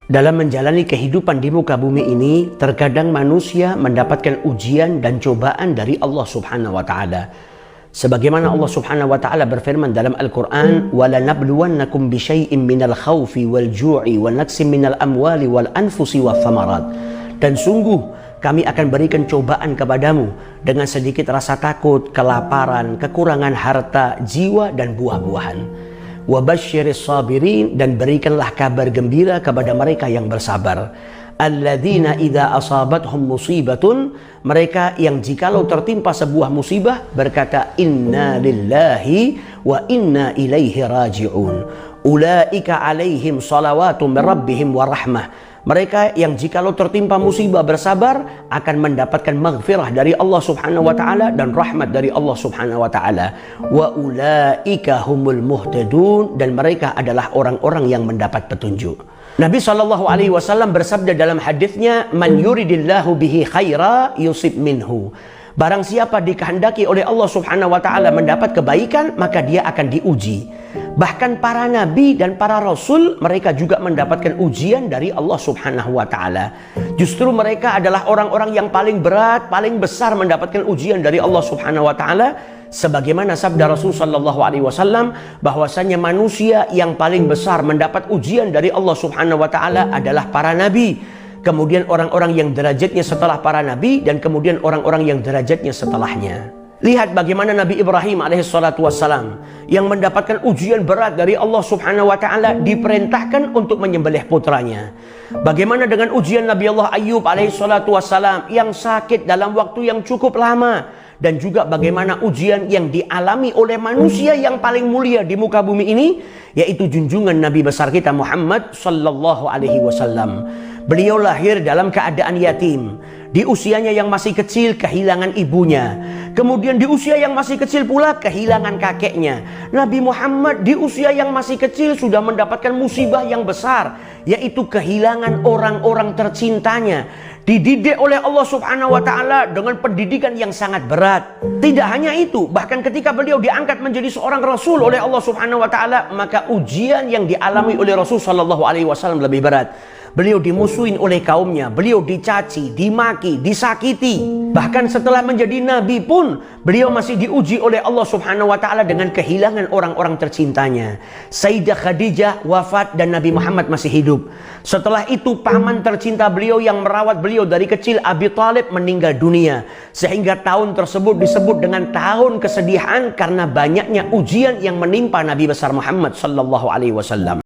Dalam menjalani kehidupan di muka bumi ini, terkadang manusia mendapatkan ujian dan cobaan dari Allah Subhanahu wa Ta'ala. Sebagaimana Allah Subhanahu wa Ta'ala berfirman dalam Al-Quran, وَلَنَبْلُوَنَّكُمْ بِشَيْءٍ مِّنَ الْخَوْفِ وَالْجُوعِ وَنَقْصٍ مِّنَ الْأَمْوَالِ وَالْأَنْفُسِ وَالثَّمَرَاتِ. Dan sungguh kami akan berikan cobaan kepadamu dengan sedikit rasa takut, kelaparan, kekurangan harta, jiwa dan buah-buahan. Wabasyiris sabirin, dan berikanlah kabar gembira kepada mereka yang bersabar. Alladzina idza asabathum musibatun, mereka yang jikalau tertimpa sebuah musibah berkata inna lillahi wa inna ilaihi raji'un. Ulaika alaihim salawatu min rabbihim wa rahmah. Mereka yang jikalau tertimpa musibah bersabar akan mendapatkan maghfirah dari Allah Subhanahu wa Ta'ala dan rahmat dari Allah Subhanahu wa Ta'ala. Wa ulaika humul muhtadun, dan mereka adalah orang-orang yang mendapat petunjuk. Nabi SAW bersabda dalam hadisnya, man yuridillahu bihi khaira yusib minhu. Barang siapa dikehendaki oleh Allah Subhanahu wa Ta'ala mendapat kebaikan, maka dia akan diuji. Bahkan para nabi dan para rasul, mereka juga mendapatkan ujian dari Allah Subhanahu wa Ta'ala. Justru mereka adalah orang-orang yang paling berat, paling besar mendapatkan ujian dari Allah Subhanahu wa Ta'ala. Sebagaimana sabda Rasul sallallahu alaihi wasallam, bahwasanya manusia yang paling besar mendapat ujian dari Allah Subhanahu wa Ta'ala adalah para nabi. Kemudian orang-orang yang derajatnya setelah para nabi, dan kemudian orang-orang yang derajatnya setelahnya. Lihat bagaimana Nabi Ibrahim alaihissalatu wassalam yang mendapatkan ujian berat dari Allah Subhanahu wa Ta'ala diperintahkan untuk menyembelih putranya. Bagaimana dengan ujian Nabi Allah Ayyub alaihissalatu wassalam yang sakit dalam waktu yang cukup lama. Dan juga bagaimana ujian yang dialami oleh manusia yang paling mulia di muka bumi ini, yaitu junjungan Nabi besar kita Muhammad sallallahu alaihi wasallam. Beliau lahir dalam keadaan yatim. Di usianya yang masih kecil kehilangan ibunya. Kemudian di usia yang masih kecil pula kehilangan kakeknya. Nabi Muhammad di usia yang masih kecil sudah mendapatkan musibah yang besar, yaitu kehilangan orang-orang tercintanya. Dididik oleh Allah Subhanahu wa Ta'ala dengan pendidikan yang sangat berat. Tidak hanya itu, bahkan ketika beliau diangkat menjadi seorang rasul oleh Allah Subhanahu wa Ta'ala, maka ujian yang dialami oleh Rasul sallallahu alaihi wasallam lebih berat. Beliau dimusuhin oleh kaumnya, beliau dicaci, dimaki, disakiti. Bahkan setelah menjadi nabi pun, beliau masih diuji oleh Allah Subhanahu wa Ta'ala dengan kehilangan orang-orang tercintanya. Sayyidah Khadijah wafat dan Nabi Muhammad masih hidup. Setelah itu paman tercinta beliau yang merawat beliau dari kecil, Abi Thalib, meninggal dunia. Sehingga tahun tersebut disebut dengan tahun kesedihan karena banyaknya ujian yang menimpa Nabi besar Muhammad sallallahu alaihi wasallam.